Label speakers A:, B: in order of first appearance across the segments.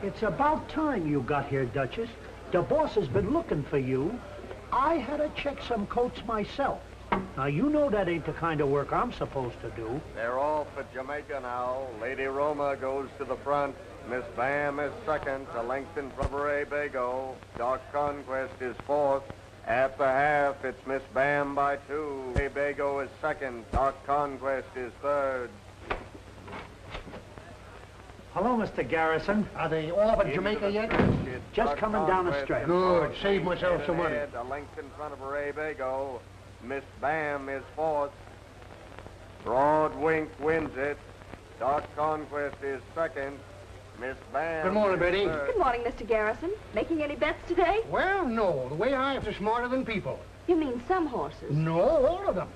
A: It's about time you got here, Duchess. The boss has been looking for you. I had to check some coats myself. Now, you know that ain't the kind of work I'm supposed to do.
B: They're off at Jamaica now. Lady Roma goes to the front. Miss Bam is second, a length in front of Ray Bago. Dark Conquest is fourth. At the half, it's Miss Bam by 2. Ray Bago is second. Dark Conquest is third.
A: Hello, Mr. Garrison.
C: Are they off at Jamaica yet?
A: Just coming down the strip.
C: Good. Save myself some money.
B: A length in front of Ray Bago. Miss Bam is fourth. Broad Wink wins it. Dark Conquest is second. Miss Bam.
C: Good morning, Betty.
B: Third.
D: Good morning, Mr. Garrison. Making any bets today?
C: Well, no. The way I are smarter than people.
D: You mean some horses?
C: No, all of them.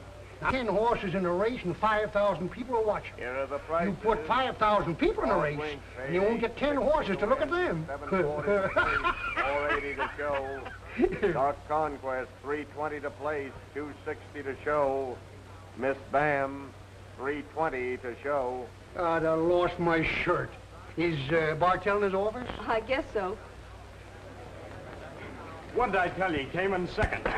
C: 10 horses in a race and 5,000 people are watching.
B: Here are the prices.
C: You put 5,000 people in a race, and you won't get 10 horses to look at them.
B: 480 to show. Dark Conquest, 320 to place, 260 to show. Miss Bam, 320 to show.
C: I lost my shirt. Is Bartell in his office?
D: I guess so.
E: What did I tell you? He came in second.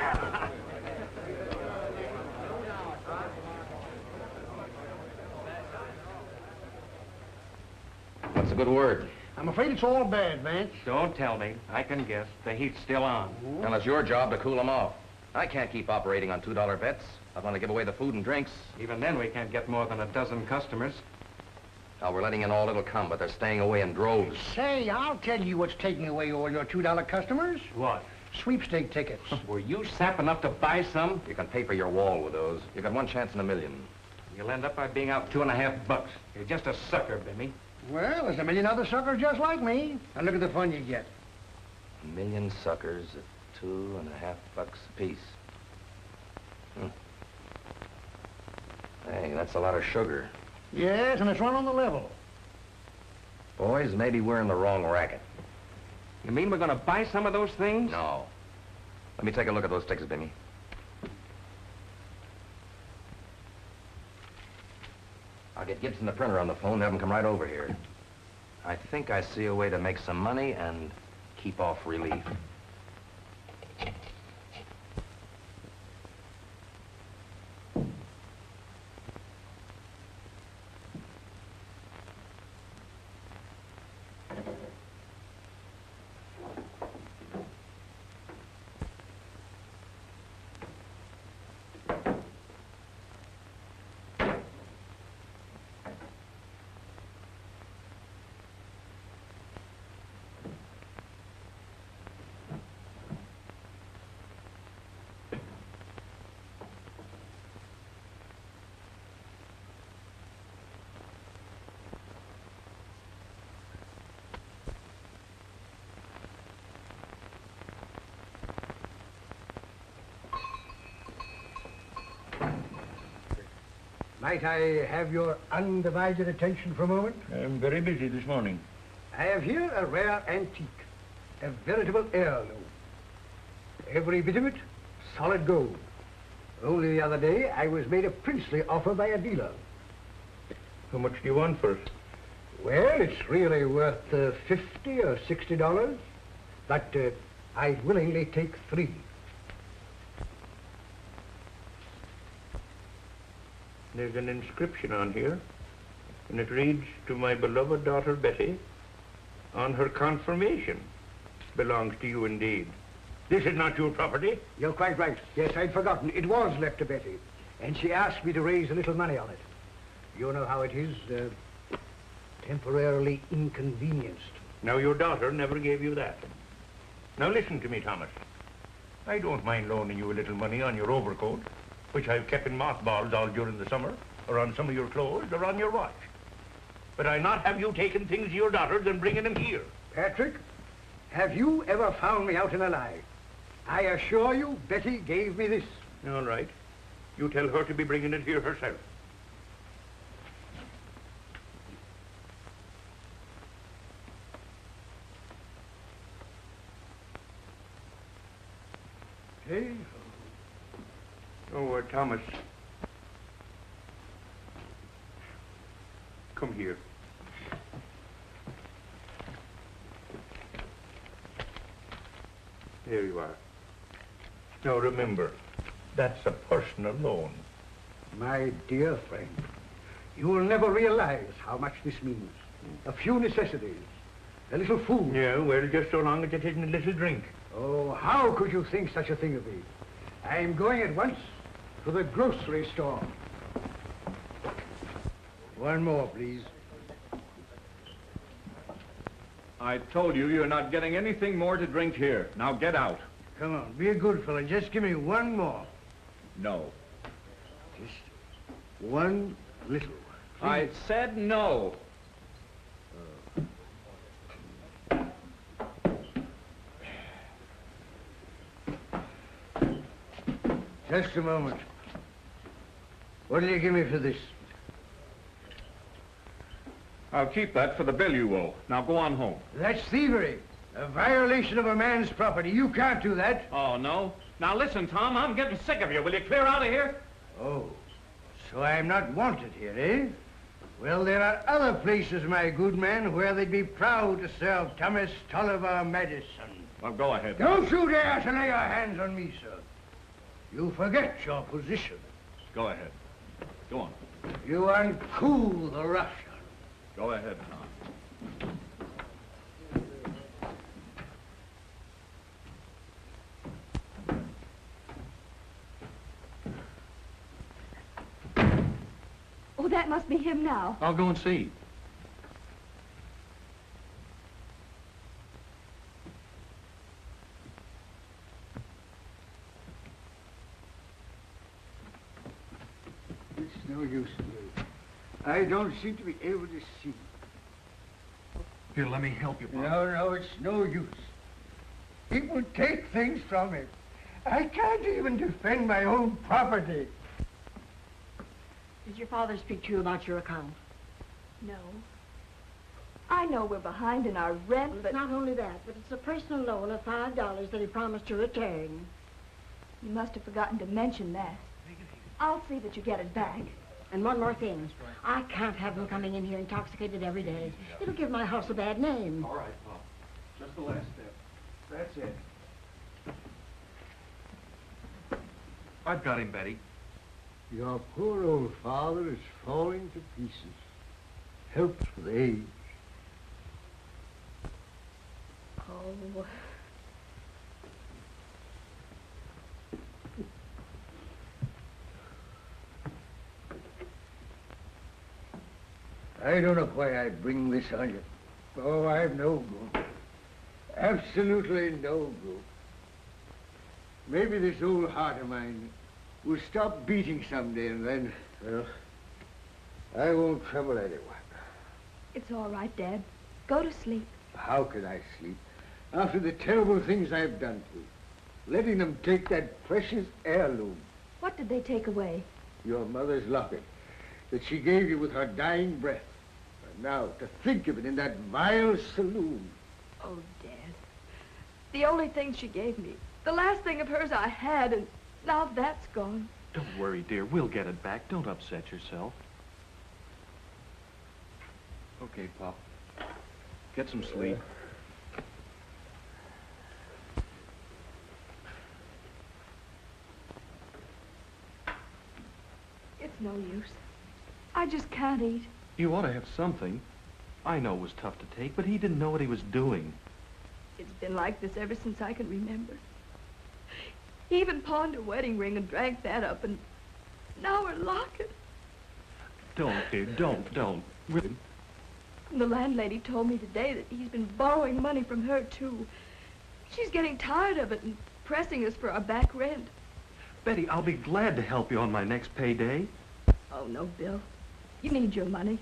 F: What's a good word?
C: I'm afraid it's all bad, Vance.
E: Don't tell me. I can guess. The heat's still on.
F: Well, it's your job to cool them off. I can't keep operating on $2 bets. I want to give away the food and drinks.
E: Even then, we can't get more than a dozen customers.
F: Now, we're letting in all that'll come, but they're staying away in droves.
C: Say, I'll tell you what's taking away all your $2 customers.
E: What?
C: Sweepstake tickets.
E: Were you sap enough to buy some?
F: You can pay for your wall with those. You got one chance in a million.
E: You'll end up by being out $2.50. You're just a sucker, Bimmy.
C: Well, there's a million other suckers just like me. And look at the fun you get.
F: A million suckers at $2.50 apiece. Hey, that's a lot of sugar.
C: Yes, and it's run on the level.
F: Boys, maybe we're in the wrong racket.
E: You mean we're going to buy some of those things?
F: No. Let me take a look at those tickets, Bimmy. I'll get Gibson the printer on the phone and have him come right over here. I think I see a way to make some money and keep off relief.
C: Might I have your undivided attention for a moment?
G: I'm very busy this morning.
C: I have here a rare antique, a veritable heirloom. Every bit of it, solid gold. Only the other day, I was made a princely offer by a dealer.
G: How much do you want for it?
C: Well, it's really worth $50 or $60, but I'd willingly take 3.
G: There's an inscription on here, and it reads, "To my beloved daughter Betty, on her confirmation. Belongs to you indeed. This is not your property."
C: You're quite right. Yes, I'd forgotten. It was left to Betty, and she asked me to raise a little money on it. You know how it is, temporarily inconvenienced.
G: Now, your daughter never gave you that. Now, listen to me, Thomas. I don't mind loaning you a little money on your overcoat, which I've kept in mothballs all during the summer, or on some of your clothes, or on your watch. But I'll not have you taking things to your daughters and bringing them here.
C: Patrick, have you ever found me out in a lie? I assure you, Betty gave me this.
G: All right. You tell her to be bringing it here herself.
C: Hey.
G: Oh, Thomas. Come here. Here you are. Now remember, that's a personal loan.
C: My dear friend, you will never realize how much this means. A few necessities, a little food.
G: Yeah, well, just so long as it isn't a little drink.
C: Oh, how could you think such a thing of me? I'm going at once to the grocery store. One more, please.
H: I told you you're not getting anything more to drink here. Now get out.
C: Come on, be a good fellow. Just give me one more.
H: No.
C: Just one little.
H: I said no.
C: Just a moment. What'll you give me for this?
H: I'll keep that for the bill you owe. Now go on home.
C: That's thievery. A violation of a man's property. You can't do that.
H: Oh, no? Now listen, Tom, I'm getting sick of you. Will you clear out of here?
C: Oh, so I'm not wanted here, eh? Well, there are other places, my good man, where they'd be proud to serve Thomas Tolliver Madison.
H: Well, go ahead.
C: Don't you dare to lay your hands on me, sir. You forget your position.
H: Go ahead. Go on.
C: You uncool the Russian.
H: Go ahead, Tom.
D: Oh, that must be him now.
H: I'll go and see.
C: It's no use to me. I don't seem to be able to see.
H: Here, let me help you, Pop.
C: No, it's no use. People take things from me. I can't even defend my own property.
I: Did your father speak to you about your account?
D: No. I know we're behind in our rent,
I: Well,
D: but
I: it's not only that, but it's a personal loan of $5 that he promised to return.
D: you must have forgotten to mention that. I'll see that you get it back.
I: And one more thing. I can't have him coming in here intoxicated every day. It'll give my house a bad name.
H: All right, Pop. Just the last step.
C: That's it.
H: I've got him, Betty.
C: Your poor old father is falling to pieces. Helps with age.
D: Oh.
C: I don't know why I bring this on you. Oh, I'm no good. Absolutely no good. Maybe this old heart of mine will stop beating someday, and then, well, I won't trouble anyone.
D: It's all right, Dad. Go to sleep.
C: How can I sleep after the terrible things I've done to you? Letting them take that precious heirloom,
D: What did they take away?
C: your mother's locket, that she gave you with her dying breath. And now, to think of it in that vile saloon.
D: Oh, Dad. The only thing she gave me. The last thing of hers I had, and now that's gone.
J: Don't worry, dear. We'll get it back. Don't upset yourself. Okay, Pop. Get some sleep.
D: It's no use. I just can't eat.
J: You ought to have something. I know it was tough to take, but he didn't know what he was doing.
D: It's been like this ever since I can remember. He even pawned a wedding ring and drank that up, and now we're locket.
J: Don't, dear. Don't. Really?
D: The landlady told me today that he's been borrowing money from her, too. She's getting tired of it and pressing us for our back rent.
J: Betty, I'll be glad to help you on my next payday.
D: Oh, no, Bill. You need your money.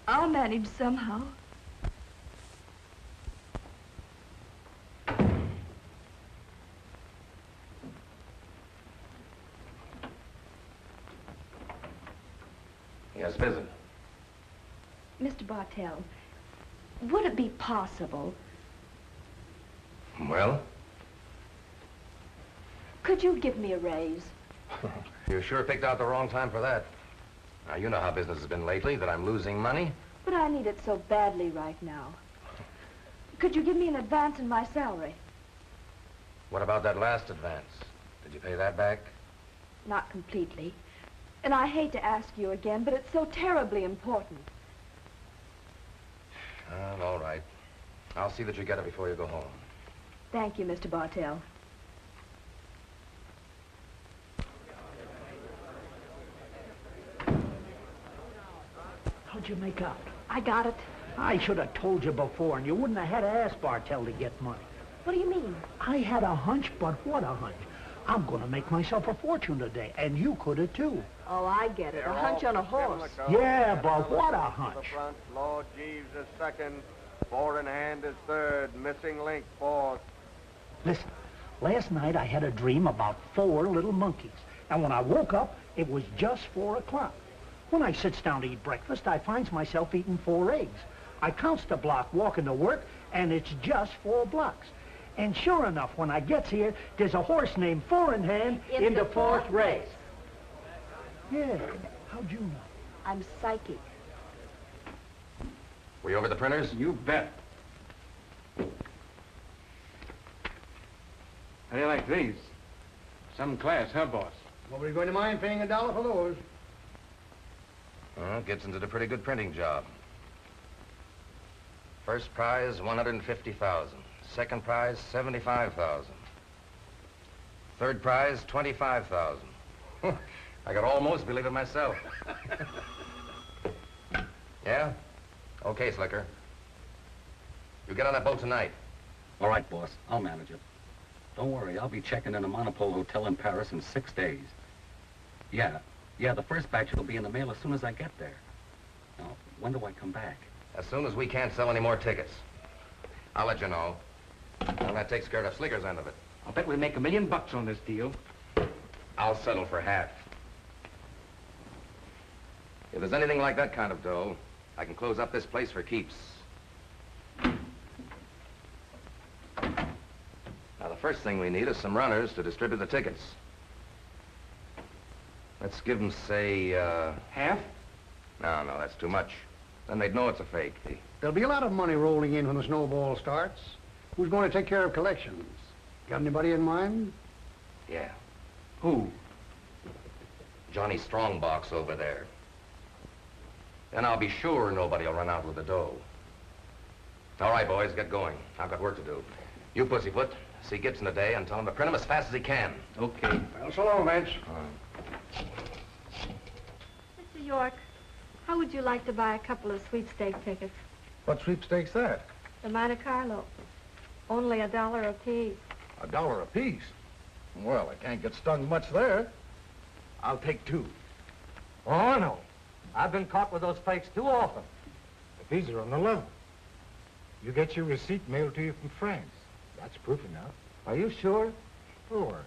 D: I'll manage somehow.
F: Yes, visit.
D: Mr. Bartell, would it be possible,
F: Well,
D: could you give me a raise?
F: you sure picked out the wrong time for that. Now, you know how business has been lately, that I'm losing money.
D: But I need it so badly right now. Could you give me an advance in my salary?
F: What about that last advance? Did you pay that back?
D: Not completely. And I hate to ask you again, but it's so terribly important.
F: Well, all right. I'll see that you get it before you go home.
D: Thank you, Mr. Bartell.
A: How'd you make out?
D: I got it.
A: I should have told you before, and you wouldn't have had to ask Bartell to get money.
D: What do you mean?
A: I had a hunch, but what a hunch. I'm going to make myself a fortune today, and you could have too.
D: Oh, I get it. A hunch on a horse.
A: Yeah, but what a hunch.
B: Front, Lord Jeeves is second. Four in hand is third. Missing link fourth.
A: Listen, last night I had a dream about 4 little monkeys, and when I woke up, it was just 4 o'clock. When I sits down to eat breakfast, I finds myself eating 4 eggs. I counts the block walking to work, and it's just 4 blocks. And sure enough, when I gets here, there's a horse named Four in Hand in the 4th race. Yeah, how'd you know?
D: I'm psychic.
F: Were you over the printers?
E: You bet. How do you like these? Some class, huh, boss?
C: Nobody's going to mind paying $1 for those.
F: Well, Gibson did a pretty good printing job. First prize, $150,000. Second prize, $75,000. Third prize, $25,000. I could almost believe it myself. Yeah? Okay, Slicker. You get on that boat tonight.
K: All right, boss. I'll manage it. Don't worry, I'll be checking in a monopole hotel in Paris in 6 days. Yeah, the first batch will be in the mail as soon as I get there. Now, when do I come back?
F: As soon as we can't sell any more tickets. I'll let you know. And that takes care of Slicker's end of it.
E: I'll bet we'll make $1 million on this deal.
F: I'll settle for half. If there's anything like that kind of dough, I can close up this place for keeps. Now, the first thing we need is some runners to distribute the tickets. Let's give them, say,
E: Half?
F: No, that's too much. Then they'd know it's a fake.
L: There'll be a lot of money rolling in when the snowball starts. Who's going to take care of collections? Got anybody in mind?
F: Yeah.
E: Who?
F: Johnny Strongbox over there. Then I'll be sure nobody will run out with the dough. All right, boys, get going. I've got work to do. You, Pussyfoot, see Gibson today and tell him to print him as fast as he can.
E: Okay.
L: Well, so long, Vance.
M: Mr. York, how would you like to buy a couple of sweepstake tickets?
N: What sweepstakes that?
M: The Monte Carlo. Only $1 apiece.
N: $1 apiece? Well, I can't get stung much there.
C: I'll take 2.
O: Oh, no. I've been caught with those fakes too often.
N: But these are on the level. You get your receipt mailed to you from France. That's proof enough.
O: Are you sure?
N: Sure.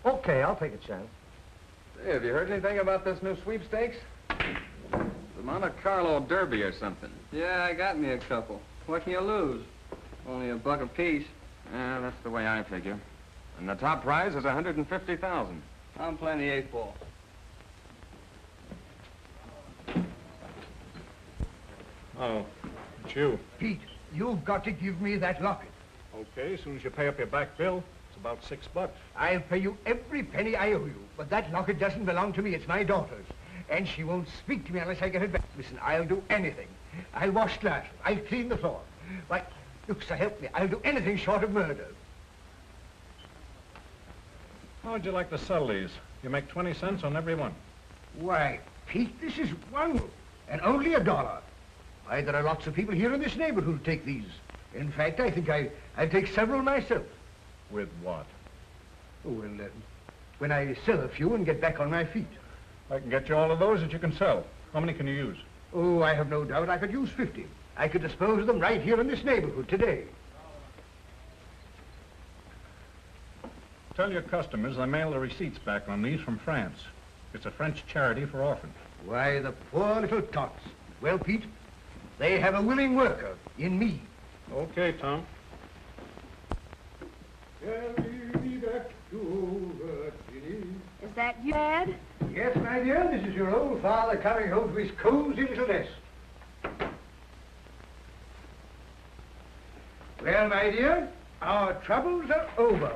O: Okay, I'll take a chance.
H: Hey, have you heard anything about this new sweepstakes?
P: The Monte Carlo Derby or something. Yeah, I got me a couple. What can you lose? Only $1 apiece.
H: Yeah, that's the way I figure. And the top prize is $150,000.
P: I'm playing the 8th ball.
G: Oh, it's you.
C: Pete, you've got to give me that locket.
G: Okay, as soon as you pay up your back bill, it's about $6.
C: I'll pay you every penny I owe you, but that locket doesn't belong to me. It's my daughter's. And she won't speak to me unless I get it back. Listen, I'll do anything. I'll wash glasses. I'll clean the floor. Why, look, so help me. I'll do anything short of murder.
G: How would you like to sell these? You make 20 cents on every one.
C: Why, Pete, this is wonderful. And only $1. Why, there are lots of people here in this neighborhood who'll take these. In fact, I think I'll take several myself.
G: With what?
C: Oh, well, when I sell a few and get back on my feet.
G: I can get you all of those that you can sell. How many can you use?
C: Oh, I have no doubt I could use 50. I could dispose of them right here in this neighborhood today.
G: Tell your customers I mail the receipts back on these from France. It's a French charity for orphans.
C: Why, the poor little tots. Well, Pete, they have a willing worker in me.
G: Okay, Tom.
M: Is that you, Dad?
C: Yes, my dear, this is your old father coming home to his cozy little nest. Well, my dear, Our troubles are over.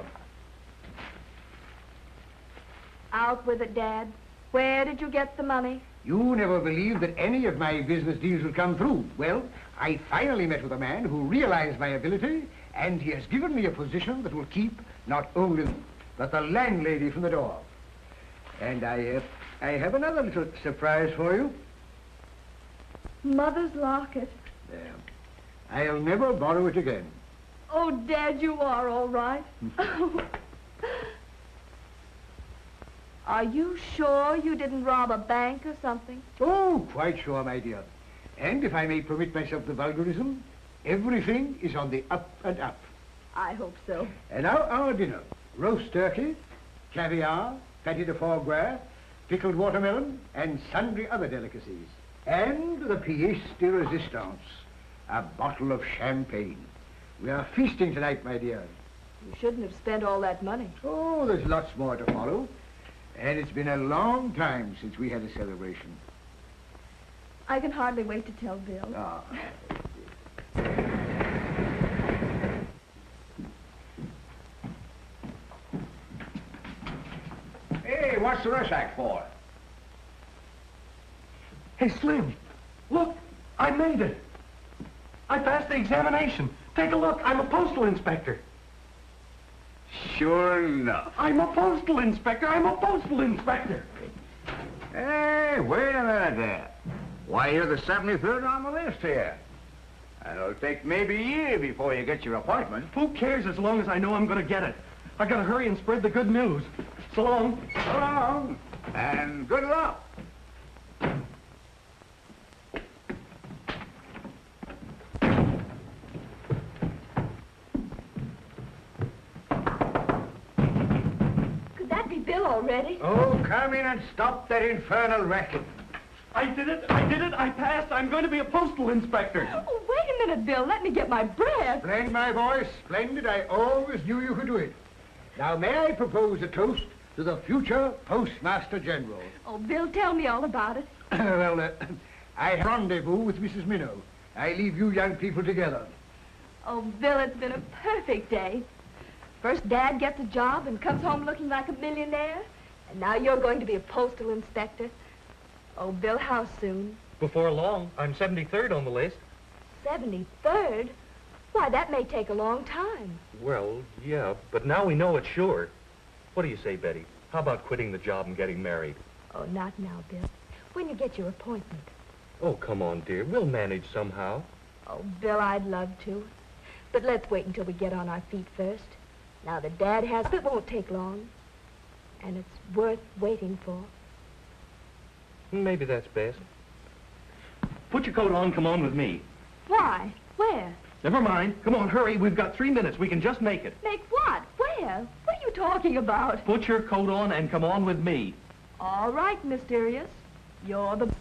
D: Out with it, Dad. Where did you get the money?
C: You never believed that any of my business deals would come through. Well, I finally met with a man who realized my ability, and he has given me a position that will keep not only but the landlady from the door. And I have another little surprise for you.
D: Mother's locket.
C: There. I'll never borrow it again.
D: Oh, Dad, you are all right. Are you sure you didn't rob a bank or something?
C: Oh, quite sure, my dear. And if I may permit myself the vulgarism, everything is on the up and up.
D: I hope so.
C: And now our dinner. Roast turkey, caviar, pâté de foie gras, pickled watermelon, and sundry other delicacies. And the pièce de résistance, a bottle of champagne. We are feasting tonight, my dear.
D: You shouldn't have spent all that money.
C: Oh, there's lots more to follow. And it's been a long time since we had a celebration.
D: I can hardly wait to tell Bill.
C: Ah.
Q: Hey, what's the rush act for?
J: Hey, Slim, look, I made it. I passed the examination. Take a look, I'm a postal inspector.
Q: Sure enough.
J: I'm a postal inspector, I'm a postal inspector.
Q: Hey, wait a minute there. Why, you're the 73rd on the list here. And it'll take maybe a year before you get your appointment.
J: Who cares as long as I know I'm going to get it? I gotta hurry and spread the good news. So long.
Q: So long. And good luck.
D: Could that be Bill already?
C: Oh, come in and stop that infernal racket.
J: I did it, I passed. I'm going to be a postal inspector.
D: Oh, wait a minute, Bill. Let me get my breath.
C: Splendid, my boy, splendid. I always knew you could do it. Now, may I propose a toast to the future Postmaster General?
D: Oh, Bill, tell me all about it.
C: Well, I have rendezvous with Mrs. Minnow. I leave you young people together.
D: Oh, Bill, it's been a perfect day. First, Dad gets a job and comes home looking like a millionaire. And now you're going to be a postal inspector. Oh, Bill, how soon?
J: Before long. I'm 73rd on the list.
D: 73rd? Why, that may take a long time.
J: Well, yeah, but now we know it's sure. What do you say, Betty? How about quitting the job and getting married?
D: Oh, not now, Bill. When you get your appointment.
J: Oh, come on, dear. We'll manage somehow.
D: Oh, Bill, I'd love to. But let's wait until we get on our feet first. Now that Dad has, it won't take long. And it's worth waiting for.
J: Maybe that's best. Put your coat on, come on with me.
D: Why? Where?
J: Never mind. Come on, hurry. We've got 3 minutes. We can just make it.
D: Make what? Where? What are you talking about?
J: Put your coat on and come on with me.
D: All right, Mysterious. You're the...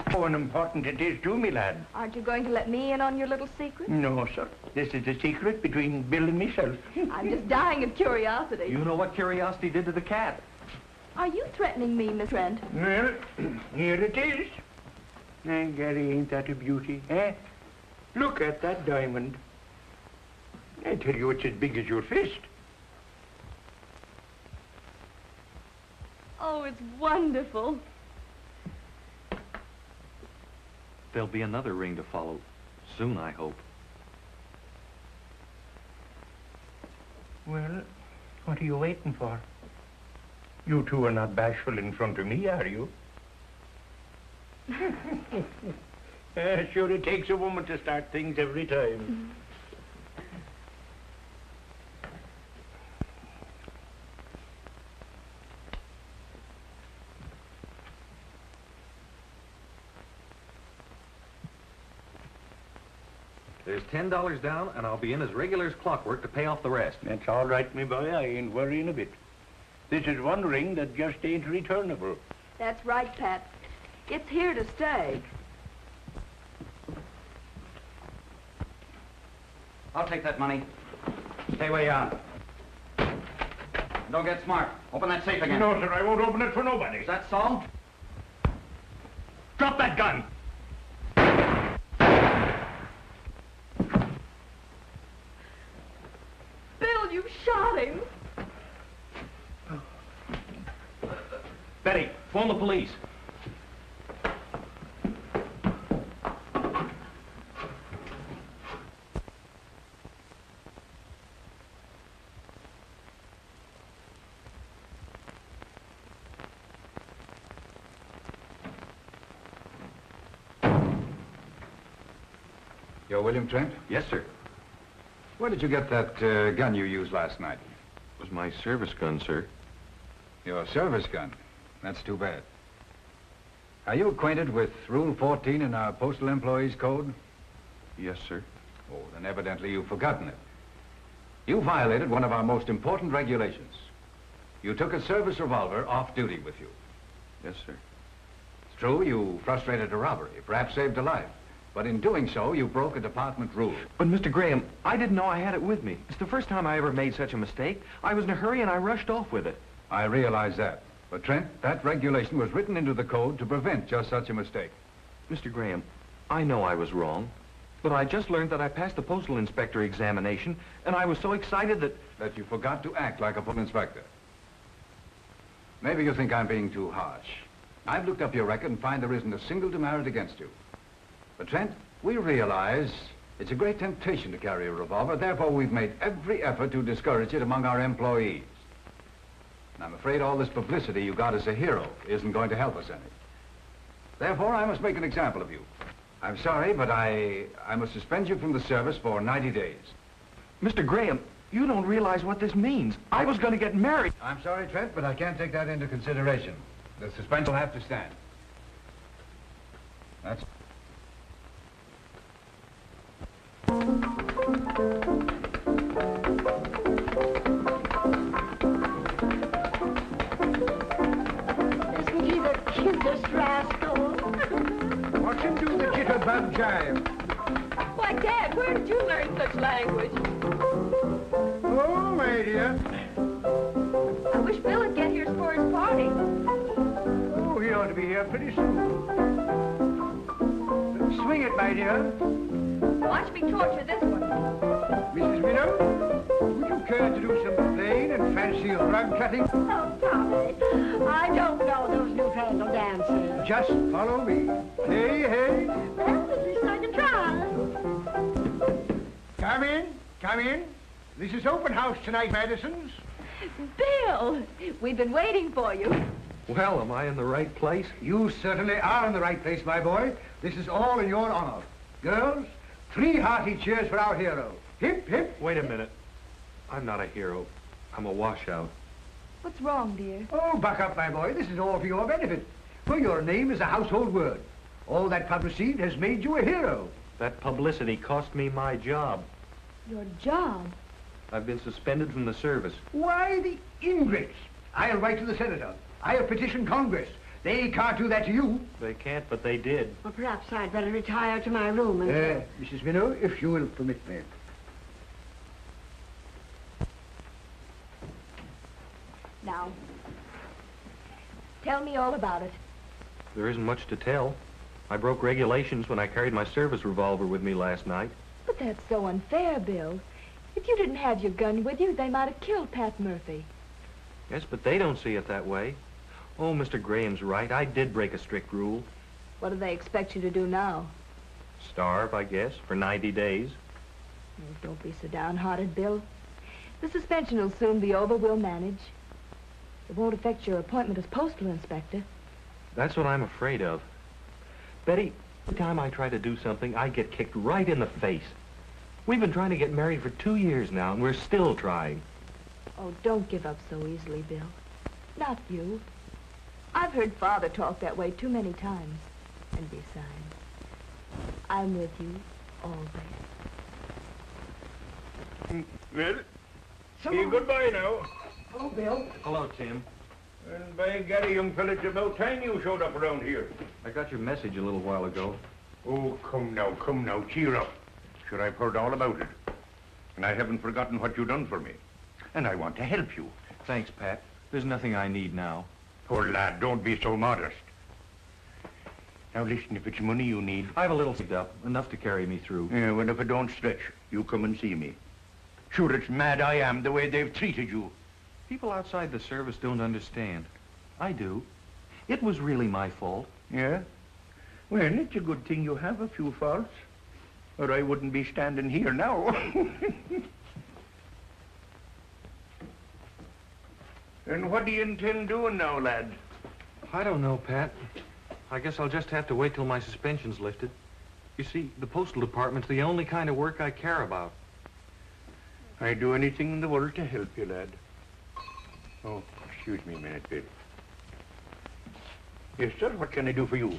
G: How unimportant it is to me, lad.
D: Aren't you going to let me in on your little secret?
G: No, sir. This is a secret between Bill and myself.
D: I'm just dying of curiosity.
J: You know what curiosity did to the cat.
D: Are you threatening me, Miss Trent?
G: Well, here it is. And Gary, ain't that a beauty, eh? Look at that diamond. I tell you, it's as big as your fist.
D: Oh, it's wonderful.
J: There'll be another ring to follow. Soon, I hope.
G: Well, what are you waiting for? You two are not bashful in front of me, are you? Sure, it takes a woman to start things every time.
J: There's $10 down, and I'll be in as regular as clockwork to pay off the rest.
G: That's all right, me boy. I ain't worrying a bit. This is one ring that just ain't returnable.
D: That's right, Pat. It's here to stay.
K: I'll take that money. Stay where you are. Don't get smart. Open that safe again.
G: No, sir, I won't open it for nobody.
K: Is that so?
G: Drop that gun!
J: Phone the police.
R: You're William Trent?
S: Yes, sir.
R: Where did you get that gun you used last night?
S: It was my service gun, sir.
R: Your service gun? That's too bad. Are you acquainted with Rule 14 in our Postal Employees Code?
S: Yes, sir.
R: Oh, then evidently you've forgotten it. You violated one of our most important regulations. You took a service revolver off duty with you.
S: Yes, sir.
R: It's true, you frustrated a robbery, perhaps saved a life. But in doing so, you broke a department rule.
J: But, Mr. Graham, I didn't know I had it with me. It's the first time I ever made such a mistake. I was in a hurry and I rushed off with it.
R: I realize that. But, Trent, that regulation was written into the code to prevent just such a mistake.
J: Mr. Graham, I know I was wrong. But I just learned that I passed the postal inspector examination, and I was so excited
R: that you forgot to act like a postal inspector. Maybe you think I'm being too harsh. I've looked up your record and find there isn't a single demerit against you. But, Trent, we realize it's a great temptation to carry a revolver. Therefore, we've made every effort to discourage it among our employees. And I'm afraid all this publicity you got as a hero isn't going to help us any. Therefore, I must make an example of you. I'm sorry, but I must suspend you from the service for 90 days.
J: Mr. Graham, you don't realize what this means. I was going to get married.
R: I'm sorry, Trent, but I can't take that into consideration. The suspension will have to stand. That's...
I: Isn't he the cutest rascal?
C: Watch him do the jitterbug jive.
D: Why, Dad, where did you learn such language?
C: Oh, my dear.
D: I wish Bill would get here for his party.
C: Oh, he ought to be here pretty soon. Swing it, my dear.
D: Watch me torture this one.
C: Mrs. Widow, would you care to do some plain and fancy rug cutting?
I: Oh, Tommy, I don't know those newfangled dances.
C: Just follow me. Hey, hey.
I: Well, at least I can try.
C: Come in, come in. This is open house tonight, Madison's.
D: Bill, we've been waiting for you.
J: Well, am I in the right place?
C: You certainly are in the right place, my boy. This is all in your honor. Girls, 3 hearty cheers for our hero. Hip, hip.
J: Wait a minute. I'm not a hero. I'm a washout.
D: What's wrong, dear?
C: Oh, buck up, my boy. This is all for your benefit. For your name is a household word. All that publicity has made you a hero.
J: That publicity cost me my job.
D: Your job?
J: I've been suspended from the service.
C: Why, the ingrates. I'll write to the senator. I'll petition Congress. They can't do that to you.
J: They can't, but they did.
I: Well, perhaps I'd better retire to my room and...
C: Mrs. Minnow, if you will permit me.
D: Now, tell me all about it.
J: There isn't much to tell. I broke regulations when I carried my service revolver with me last night.
D: But that's so unfair, Bill. If you didn't have your gun with you, they might have killed Pat Murphy.
J: Yes, but they don't see it that way. Oh, Mr. Graham's right. I did break a strict rule.
D: What do they expect you to do now?
J: Starve, I guess, for 90 days.
D: Oh, don't be so downhearted, Bill. The suspension will soon be over. We'll manage. It won't affect your appointment as postal inspector.
J: That's what I'm afraid of. Betty, every time I try to do something, I get kicked right in the face. We've been trying to get married for 2 years now, and we're still trying.
D: Oh, don't give up so easily, Bill. Not you. I've heard Father talk that way too many times. And besides, I'm with you always.
G: Well, say goodbye now.
C: Oh, Bill.
J: Hello, Tim.
G: And by Gary, young fella, it's about time you showed up around here.
J: I got your message a little while ago.
G: Oh, come now, cheer up. Sure, I've heard all about it. And I haven't forgotten what you done for me. And I want to help you.
J: Thanks, Pat. There's nothing I need now.
G: Poor lad, don't be so modest. Now listen, if it's money you need...
J: I have a little saved up, enough to carry me through.
G: Yeah, well, if it don't stretch, you come and see me. Sure, it's mad I am the way they've treated you.
J: People outside the service don't understand. I do. It was really my fault.
G: Yeah? Well, it's a good thing you have a few faults, or I wouldn't be standing here now. And what do you intend doing now, lad?
J: I don't know, Pat. I guess I'll just have to wait till my suspension's lifted. You see, the postal department's the only kind of work I care about.
G: I'd do anything in the world to help you, lad. Oh, excuse me a minute, babe. Yes, sir, what can I do for you?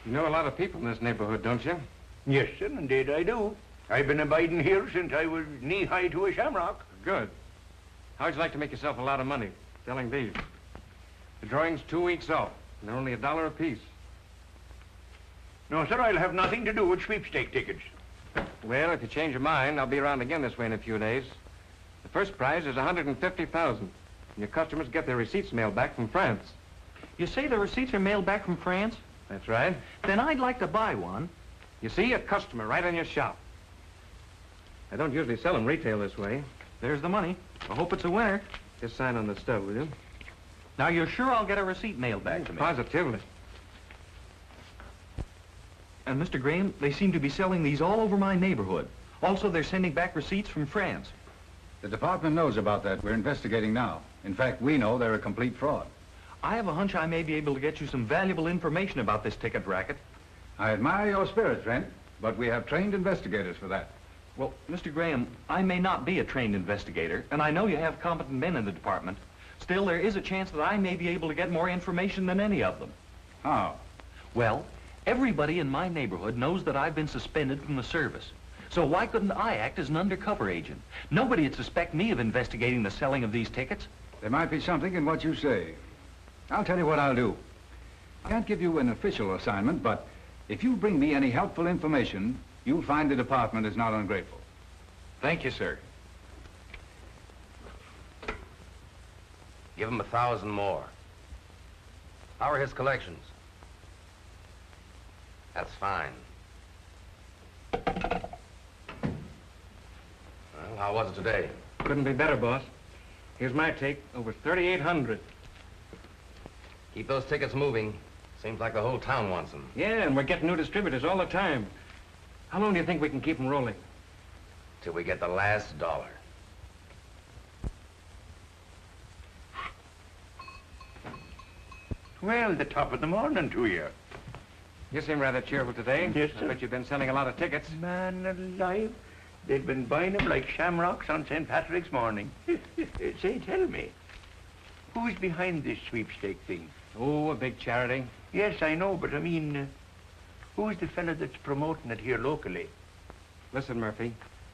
E: You know a lot of people in this neighborhood, don't you?
G: Yes, sir, indeed I do. I've been abiding here since I was knee-high to a shamrock.
E: Good. How'd you like to make yourself a lot of money selling these? The drawing's 2 weeks off, and they're only $1 apiece.
G: No, sir, I'll have nothing to do with sweepstake tickets.
E: Well, if you change your mind, I'll be around again this way in a few days. The first prize is $150,000, and your customers get their receipts mailed back from France.
J: You say the receipts are mailed back from France?
E: That's right.
J: Then I'd like to buy one.
E: You see, a customer right in your shop. I don't usually sell them retail this way.
J: There's the money. I hope it's a winner.
E: Just sign on the stub, will you?
J: Now, you're sure I'll get a receipt mailed back to me?
E: Positively.
J: And, Mr. Graham, they seem to be selling these all over my neighborhood. Also, they're sending back receipts from France.
R: The department knows about that. We're investigating now. In fact, we know they're a complete fraud.
J: I have a hunch I may be able to get you some valuable information about this ticket racket.
R: I admire your spirit, Trent, but we have trained investigators for that.
J: Well, Mr. Graham, I may not be a trained investigator, and I know you have competent men in the department. Still, there is a chance that I may be able to get more information than any of them.
R: How?
J: Well, everybody in my neighborhood knows that I've been suspended from the service. So why couldn't I act as an undercover agent? Nobody would suspect me of investigating the selling of these tickets.
R: There might be something in what you say. I'll tell you what I'll do. I can't give you an official assignment, but if you bring me any helpful information, you'll find the department is not ungrateful.
J: Thank you, sir.
F: Give him 1,000 more. How are his collections? That's fine. Well, how was it today?
E: Couldn't be better, boss. Here's my take, over 3,800.
F: Keep those tickets moving. Seems like the whole town wants them.
E: Yeah, and we're getting new distributors all the time. How long do you think we can keep them rolling?
F: Till we get the last dollar.
G: Well, the top of the morning to you.
E: You seem rather cheerful today.
G: Yes,
E: I
G: sir.
E: bet you've been selling a lot of tickets.
G: Man alive. They've been buying them like shamrocks on St. Patrick's morning. Say, tell me, who's behind this sweepstake thing?
E: Oh, a big charity.
G: Yes, I know, but I mean, who's the fella that's promoting it here locally?
E: Listen, Murphy,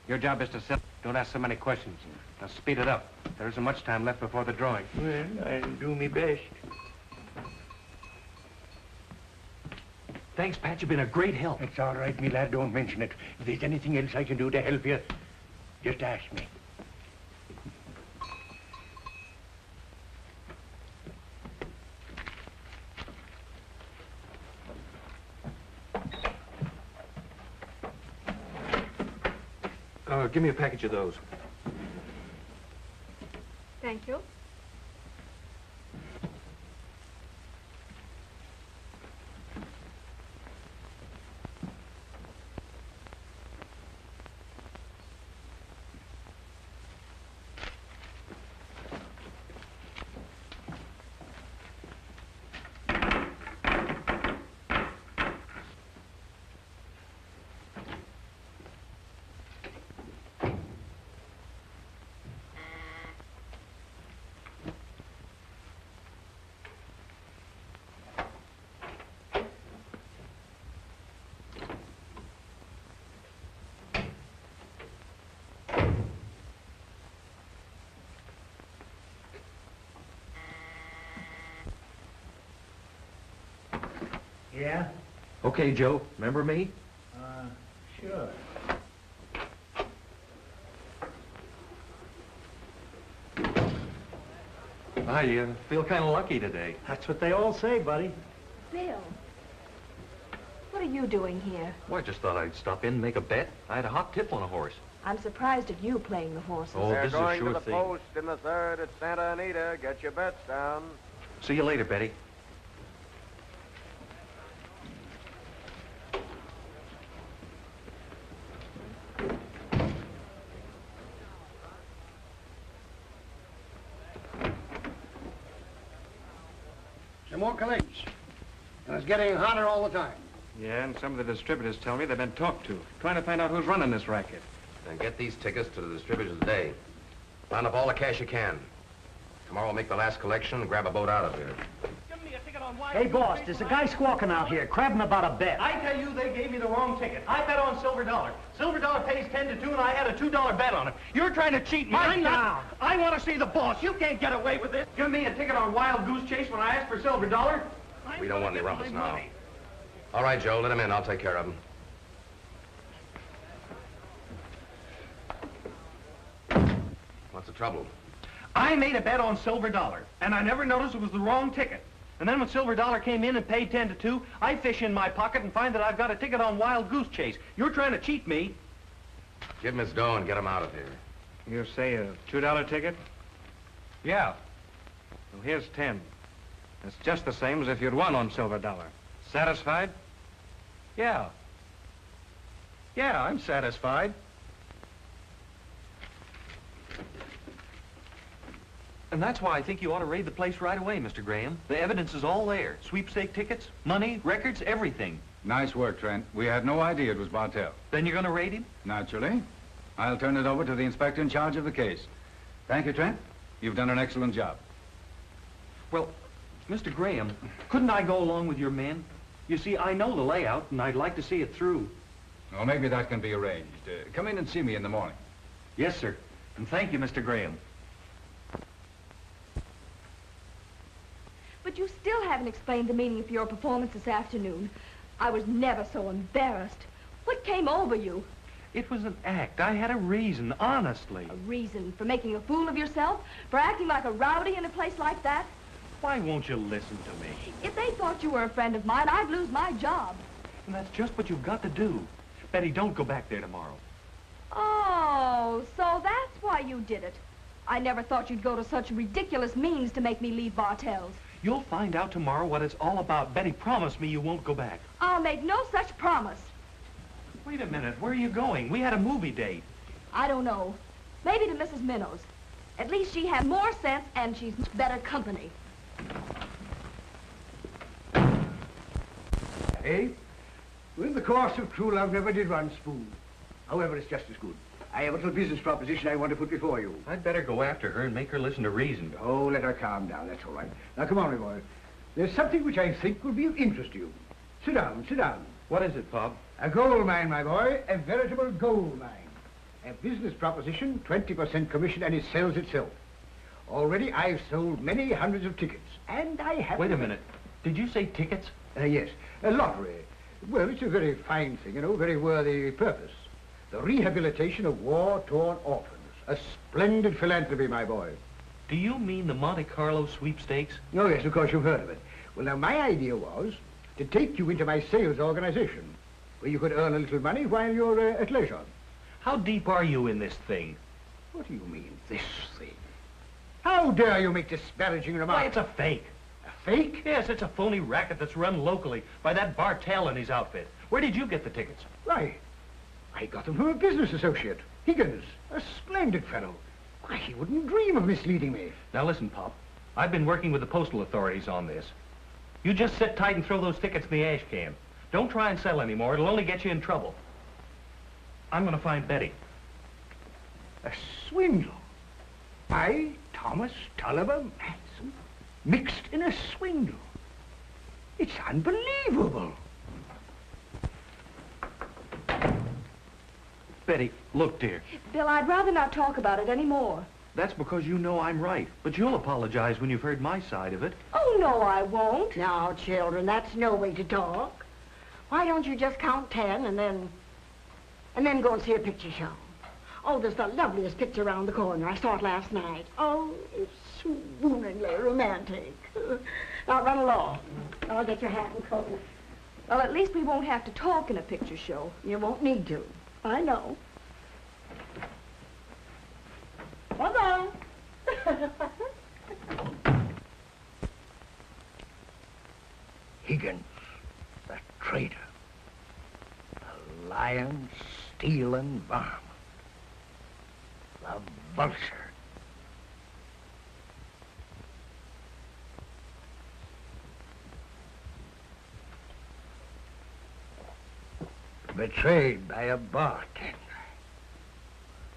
E: your job is to sell. Don't ask so many questions. Now speed it up. There isn't much time left before the drawing.
G: Well, I'll do me best.
J: Thanks, Pat. You've been a great help.
G: It's all right, me lad. Don't mention it. If there's anything else I can do to help you, just ask me.
J: Give me a package of those.
M: Thank you.
A: Yeah?
J: Okay, Joe. Remember me?
A: Sure.
J: I feel kind of lucky today.
A: That's what they all say, buddy.
D: Bill, what are you doing here?
J: Well, I just thought I'd stop in and make a bet. I had a hot tip on a horse.
D: I'm surprised at you playing the horses.
J: Oh,
B: They're
J: this is a
B: going
J: sure
B: to the
J: thing.
B: post in the third at Santa Anita. Get your bets down.
J: See you later, Betty.
L: more collections. And it's getting hotter all the time.
E: Yeah, and some of the distributors tell me they've been talked to, trying to find out who's running this racket.
F: Then get these tickets to the distributors today. Round up all the cash you can. Tomorrow we'll make the last collection and grab a boat out of here.
A: Hey, boss, there's a guy squawking out here, crabbing about a bet.
J: I tell you, they gave me the wrong ticket. I bet on Silver Dollar. Silver Dollar pays 10 to 2, and I had a $2 bet on it. You're trying to cheat me.
A: I'm not.
J: I want to see the boss. You can't get away with this. Give me a ticket on Wild Goose Chase when I asked for Silver Dollar.
F: We don't want any rumpus now. All right, Joe, let him in. I'll take care of him. What's the trouble?
J: I made a bet on Silver Dollar, and I never noticed it was the wrong ticket. And then when Silver Dollar came in and paid 10 to 2, I fish in my pocket and find that I've got a ticket on Wild Goose Chase. You're trying to cheat me.
F: Give him his dough and get him out of here.
E: You say a $2 ticket?
J: Yeah.
E: Well, here's 10. It's just the same as if you'd won on Silver Dollar. Satisfied?
J: Yeah. Yeah, I'm satisfied. And that's why I think you ought to raid the place right away, Mr. Graham. The evidence is all there. Sweepstake tickets, money, records, everything.
R: Nice work, Trent. We had no idea it was Bartell.
J: Then you're going to raid him?
R: Naturally. I'll turn it over to the inspector in charge of the case. Thank you, Trent. You've done an excellent job.
J: Well, Mr. Graham, couldn't I go along with your men? You see, I know the layout, and I'd like to see it through.
R: Well, maybe that can be arranged. Come in and see me in the morning.
J: Yes, sir. And thank you, Mr. Graham.
D: But you still haven't explained the meaning of your performance this afternoon. I was never so embarrassed. What came over you?
J: It was an act. I had a reason, honestly.
D: A reason for making a fool of yourself? For acting like a rowdy in a place like that?
J: Why won't you listen to me?
D: If they thought you were a friend of mine, I'd lose my job.
J: And that's just what you've got to do. Betty, don't go back there tomorrow.
D: Oh, so that's why you did it. I never thought you'd go to such ridiculous means to make me leave Bartell's.
J: You'll find out tomorrow what it's all about. Betty, promise me you won't go back.
D: I'll make no such promise.
J: Wait a minute. Where are you going? We had a movie date.
D: I don't know. Maybe to Mrs. Minnow's. At least she has more sense and she's better company.
C: Hey, well, in the course of true love never did run smooth. However, it's just as good. I have a little business proposition I want to put before you.
J: I'd better go after her and make her listen to reason.
C: Oh, let her calm down. That's all right. Now, come on, my boy. There's something which I think will be of interest to you. Sit down, sit down.
J: What is it, Bob?
C: A gold mine, my boy. A veritable gold mine. A business proposition, 20% commission, and it sells itself. Already, I've sold many hundreds of tickets, and I have...
J: Wait a minute. Did you say tickets?
C: Yes. A lottery. Well, it's a very fine thing, you know, very worthy purpose. The rehabilitation of war-torn orphans. A splendid philanthropy, my boy.
J: Do you mean the Monte Carlo sweepstakes?
C: Oh, yes, of course you've heard of it. Well, now, my idea was to take you into my sales organization, where you could earn a little money while you're at leisure.
J: How deep are you in this thing?
C: What do you mean, this thing? How dare you make disparaging remarks?
J: Why, it's a fake.
C: A fake?
J: Yes, it's a phony racket that's run locally by that Bartell and his outfit. Where did you get the tickets?
C: Why, I got them from a business associate, Higgins, a splendid fellow. Why, he wouldn't dream of misleading me.
J: Now listen, Pop. I've been working with the postal authorities on this. You just sit tight and throw those tickets in the ash can. Don't try and sell anymore. It'll only get you in trouble. I'm going to find Betty.
C: A swindle? I, Thomas Tulliver Matson, mixed in a swindle. It's unbelievable.
J: Betty, look, dear.
D: Bill, I'd rather not talk about it anymore.
J: That's because you know I'm right. But you'll apologize when you've heard my side of it.
I: Oh, no, I won't. Now, children, that's no way to talk. Why don't you just count 10 and then go and see a picture show? Oh, there's the loveliest picture around the corner. I saw it last night. Oh, it's swooningly romantic. Now, run along. I'll get your hat and coat.
D: Well, at least we won't have to talk in a picture show.
I: You won't need to. I know. Bye-bye.
C: Higgins, the traitor. The lion stealing varmint. The vulture. Betrayed by a bartender.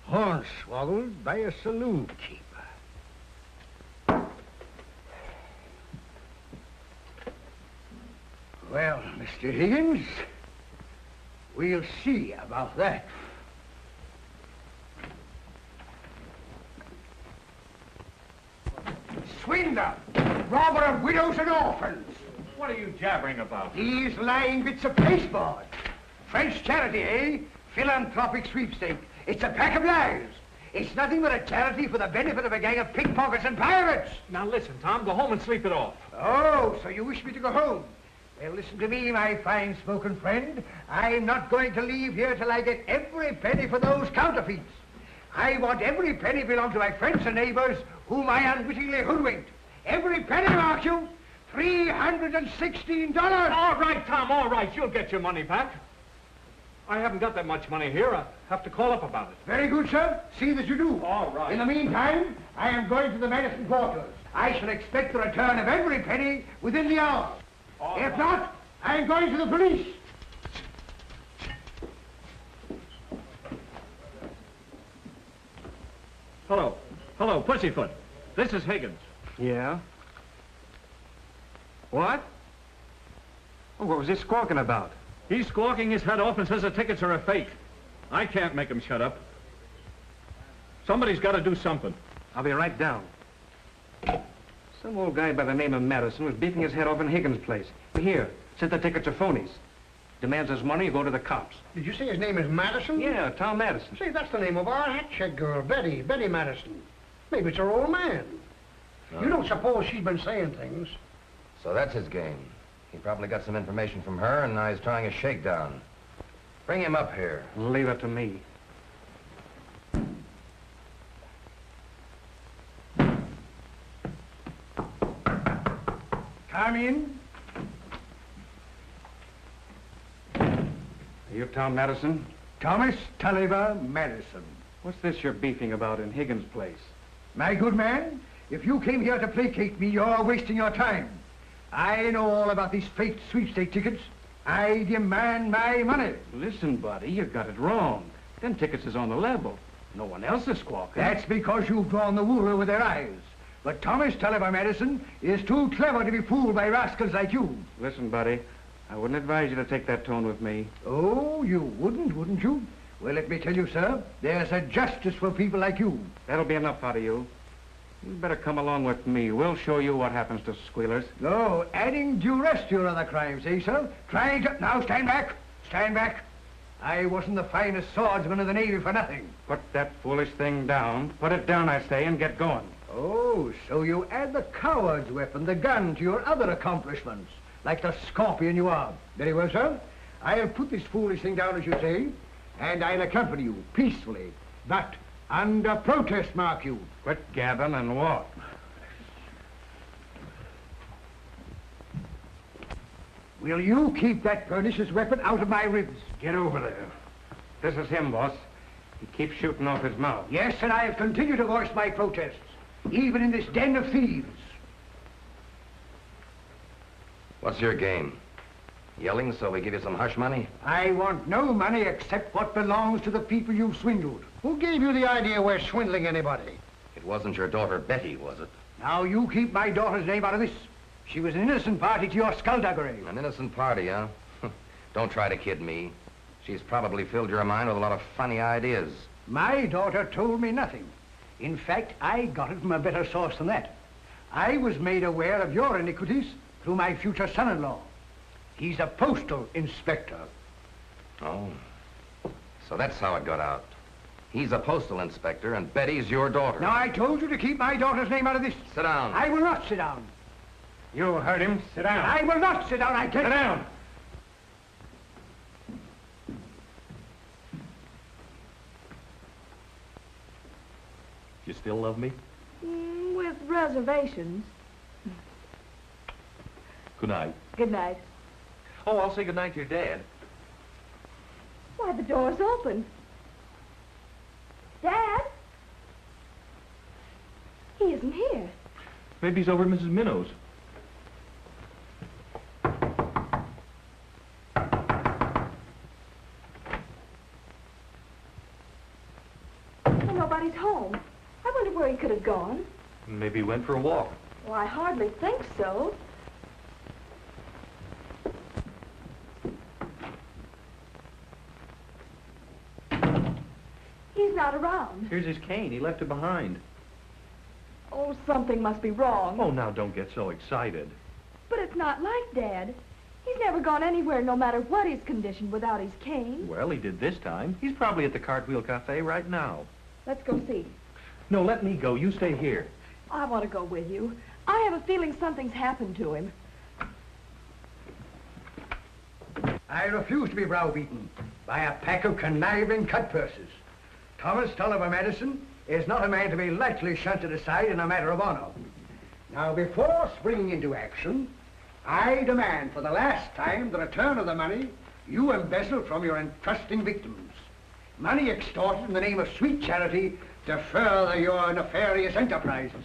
C: Hornswoggled by a saloon keeper. Well, Mr. Higgins, we'll see about that. Swindler! Robber of widows and orphans!
J: What are you jabbering about?
C: These lying bits of pasteboard. French charity, eh? Philanthropic sweepstake. It's a pack of lies. It's nothing but a charity for the benefit of a gang of pickpockets and pirates.
J: Now listen, Tom, go home and sleep it off.
C: Oh, so you wish me to go home? Well, listen to me, my fine-spoken friend. I'm not going to leave here till I get every penny for those counterfeits. I want every penny belong to my friends and neighbors whom I unwittingly hoodwinked. Every penny, mark you. $316.
J: All right, Tom, all right. You'll get your money back. I haven't got that much money here. I'll have to call up about it.
C: Very good, sir. See that you do.
J: All right.
C: In the meantime, I am going to the Madison quarters. I shall expect the return of every penny within the hour. If not, I am going to the police.
J: Hello. Hello, Pussyfoot. This is Higgins.
E: Yeah? What? Oh, what was he squawking about?
J: He's squawking his head off and says the tickets are a fake. I can't make him shut up. Somebody's got to do something.
E: I'll be right down. Some old guy by the name of Madison was beating his head off in Higgins' place. Here, said the tickets are phonies. Demands his money, you go to the cops.
L: Did you say his name is Madison?
E: Yeah, Tom Madison.
L: Say, that's the name of our hat check girl, Betty Madison. Maybe it's her old man. You don't suppose she's been saying things?
F: So that's his game. He probably got some information from her, and now he's trying a shakedown. Bring him up here.
E: Leave it to me.
C: Come in.
E: Are you Tom Madison?
C: Thomas Tulliver Madison.
E: What's this you're beefing about in Higgins' place?
C: My good man, if you came here to placate me, you're wasting your time. I know all about these fake sweepstake tickets. I demand my money.
E: Listen, buddy, you got it wrong. Them tickets is on the level. No one else is squawking.
C: That's because you've drawn the wool over their eyes. But Thomas Tulliver Madison is too clever to be fooled by rascals like you.
E: Listen, buddy, I wouldn't advise you to take that tone with me.
C: Oh, you wouldn't you? Well, let me tell you, sir, there's a justice for people like you.
E: That'll be enough out of you. You better come along with me. We'll show you what happens to squealers.
C: No, adding duress to your other crimes, eh, sir? Trying to... Now, stand back. Stand back. I wasn't the finest swordsman in the Navy for nothing.
E: Put that foolish thing down. Put it down, I say, and get going.
C: Oh, so you add the coward's weapon, the gun, to your other accomplishments, like the scorpion you are. Very well, sir. I'll put this foolish thing down, as you say, and I'll accompany you peacefully, but under protest, mark you.
E: Quit gabbing and walk.
C: Will you keep that pernicious weapon out of my ribs?
E: Get over there. This is him, boss. He keeps shooting off his mouth.
C: Yes, and I'll continue to voice my protests, even in this den of thieves.
F: What's your game? Yelling so we give you some hush money?
C: I want no money except what belongs to the people you've swindled.
L: Who gave you the idea we're swindling anybody?
F: It wasn't your daughter Betty, was it?
C: Now you keep my daughter's name out of this. She was an innocent party to your skullduggery.
F: An innocent party, huh? Don't try to kid me. She's probably filled your mind with a lot of funny ideas.
C: My daughter told me nothing. In fact, I got it from a better source than that. I was made aware of your iniquities through my future son-in-law. He's a postal inspector.
F: Oh, so that's how it got out. He's a postal inspector, and Betty's your daughter.
C: Now, I told you to keep my daughter's name out of this.
F: Sit down.
C: I will not sit down.
E: You heard him. Sit down.
C: I will not sit down. I can't.
E: Sit down.
J: You still love me?
D: With reservations.
J: Good night.
D: Good night.
J: Oh, I'll say good night to your dad.
D: Why, the door's open. Dad? He isn't here.
J: Maybe he's over at Mrs. Minnow's.
D: nobody's home. I wonder where he could have gone.
J: Maybe he went for a walk.
D: Well, I hardly think so. He's not around.
J: Here's his cane. He left it behind.
D: Oh, something must be wrong.
J: Oh, now don't get so excited.
D: But it's not like Dad. He's never gone anywhere, no matter what his condition, without his cane.
J: Well, he did this time. He's probably at the Cartwheel Cafe right now.
D: Let's go see.
J: No, let me go. You stay here.
D: I want to go with you. I have a feeling something's happened to him.
L: I refuse to be browbeaten by a pack of conniving cut-purses. Thomas Tulliver Madison is not a man to be lightly shunted aside in a matter of honor. Now, before springing into action, I demand for the last time the return of the money you embezzled from your entrusting victims. Money extorted in the name of sweet charity to further your nefarious enterprises.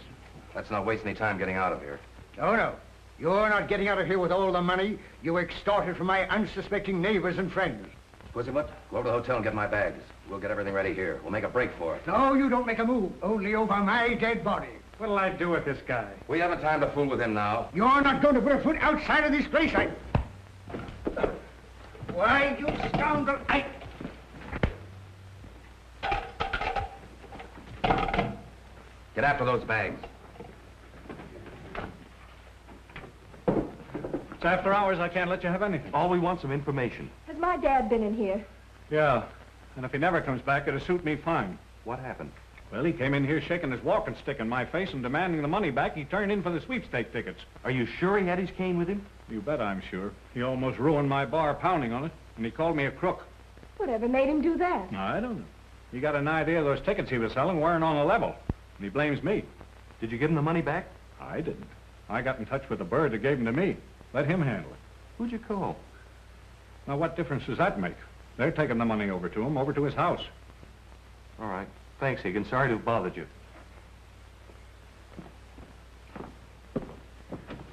F: Let's not waste any time getting out of here.
L: Oh, no. You're not getting out of here with all the money you extorted from my unsuspecting neighbors and friends.
F: Pussyfoot, go over to the hotel and get my bags. We'll get everything ready here. We'll make a break for it.
L: No, you don't make a move. Only over my dead body.
E: What'll I do with this guy?
F: We haven't time to fool with him now.
L: You're not going to put a foot outside of this place, Why, you scoundrel,
F: Get after those bags.
H: It's after hours. I can't let you have anything.
J: All we want some information.
D: Has my dad been in here?
H: Yeah. And if he never comes back, it'll suit me fine.
J: What happened?
H: Well, he came in here shaking his walking stick in my face and demanding the money back he turned in for the sweepstake tickets.
J: Are you sure he had his cane with him?
H: You bet I'm sure. He almost ruined my bar pounding on it, and he called me a crook.
D: Whatever made him do that?
H: I don't know. He got an idea those tickets he was selling weren't on a level, and he blames me.
J: Did you give him the money back?
H: I didn't. I got in touch with the bird that gave them to me. Let him handle it.
J: Who'd you call?
H: Now, what difference does that make? They're taking the money over to him, over to his house.
J: All right. Thanks, Higgins. Sorry to have bothered you.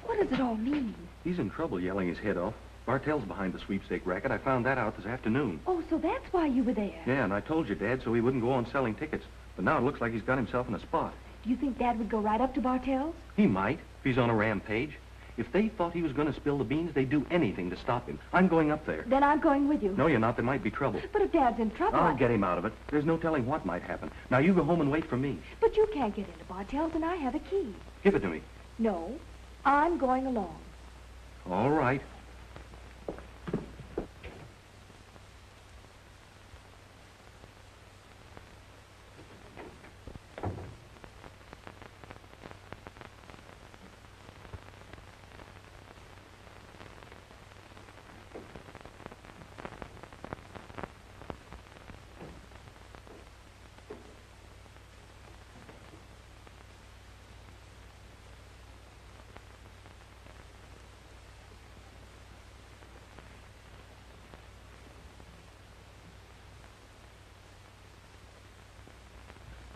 D: What does it all mean?
J: He's in trouble yelling his head off. Bartell's behind the sweepstake racket. I found that out this afternoon.
D: Oh, so that's why you were there.
J: Yeah, and I told your Dad so he wouldn't go on selling tickets. But now it looks like he's got himself in a spot.
D: Do you think Dad would go right up to Bartell's?
J: He might, if he's on a rampage. If they thought he was going to spill the beans, they'd do anything to stop him. I'm going up there.
D: Then I'm going with you.
J: No, you're not. There might be trouble.
D: But if Dad's in trouble...
J: I'll get him out of it. There's no telling what might happen. Now, you go home and wait for me.
D: But you can't get into Bartell's, and I have a key.
J: Give it to me.
D: No, I'm going along.
J: All right.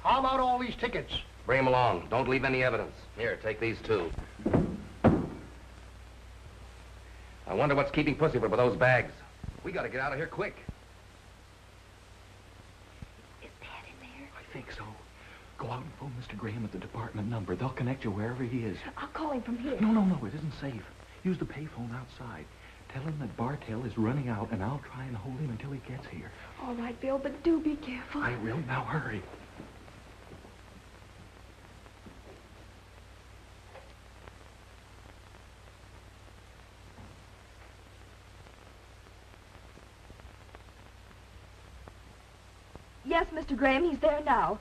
L: How about all these tickets?
F: Bring them along. Don't leave any evidence. Here, take these too. I wonder what's keeping Pussyfoot with those bags. We gotta get out of here quick.
D: Is Dad in there?
K: I think so. Go out and phone Mr. Graham at the department number. They'll connect you wherever he is.
D: I'll call him from here.
K: No, it isn't safe. Use the payphone outside. Tell him that Bartell is running out, and I'll try and hold him until he gets here.
D: All right, Bill, but do be careful.
K: I will. Now hurry.
D: Yes, Mr. Graham, he's there now.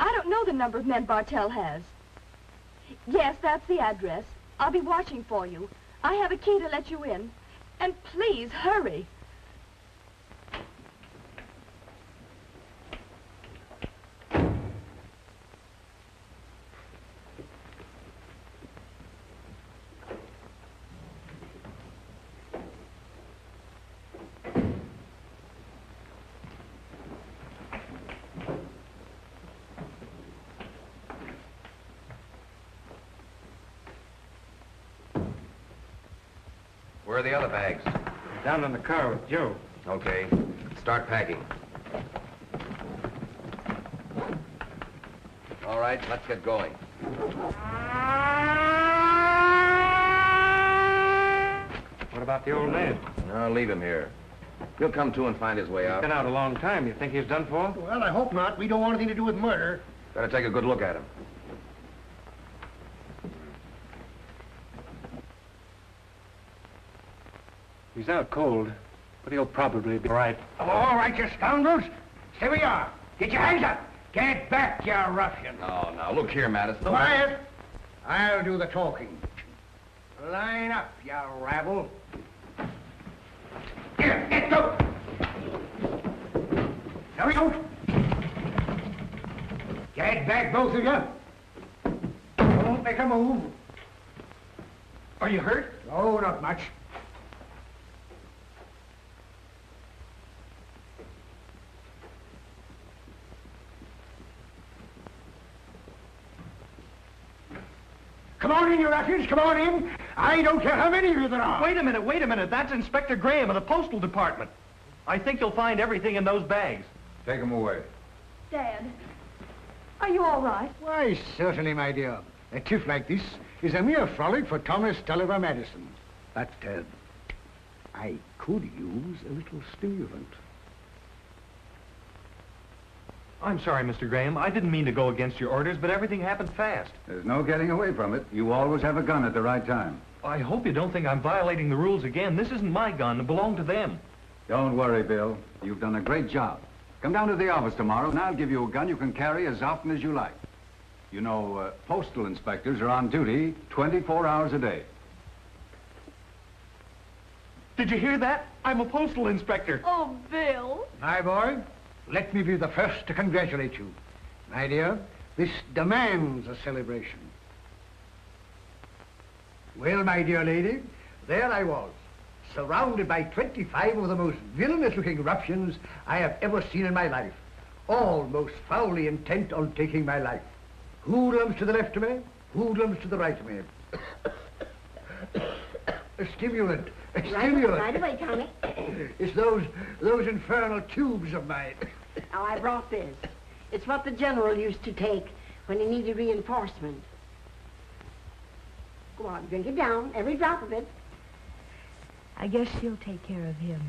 D: I don't know the number of men Bartell has. Yes, that's the address. I'll be watching for you. I have a key to let you in. And please, hurry.
F: Where are the other bags?
E: Down in the car with Joe.
F: Okay. Start packing. All right, let's get going.
E: What about the old man?
F: I'll leave him here. He'll come to and find his way out.
E: He's been out a long time. You think he's done for?
L: Well, I hope not. We don't want anything to do with murder.
F: Better take a good look at him.
E: He's out cold, but he'll probably be all right.
L: All right, you scoundrels. Stay where you are. Get your hands up. Get back, you ruffian.
F: Oh, now, look here, Madison.
L: Quiet. I'll do the talking. Line up, you rabble. Here, get go. Now we go. Get back, both of you. Don't make a move.
E: Are you hurt?
L: Oh, not much. Come on in, you ruffians, come on in. I don't care how many of you there are.
H: Wait a minute. That's Inspector Graham of the Postal Department. I think you'll find everything in those bags.
R: Take them away.
D: Dad, are you all right?
L: Why, certainly, my dear. A tiff like this is a mere frolic for Thomas Tulliver Madison. But, I could use a little stimulant.
H: I'm sorry, Mr. Graham. I didn't mean to go against your orders, but everything happened fast.
R: There's no getting away from it. You always have a gun at the right time.
H: I hope you don't think I'm violating the rules again. This isn't my gun. It belonged to them.
R: Don't worry, Bill. You've done a great job. Come down to the office tomorrow, and I'll give you a gun you can carry as often as you like. You know, postal inspectors are on duty 24 hours a day.
H: Did you hear that? I'm a postal inspector.
D: Oh, Bill.
L: My boy, let me be the first to congratulate you. My dear, this demands a celebration. Well, my dear lady, there I was, surrounded by 25 of the most villainous-looking ruffians I have ever seen in my life, all most foully intent on taking my life. Hoodlums to the left of me, hoodlums to the right of me. A stimulant, a stimulant.
I: Right away, Tommy.
L: It's those infernal tubes of mine.
I: Oh, I brought this. It's what the general used to take when he needed reinforcement. Go on, drink it down, every drop of it.
D: I guess she'll take care of him.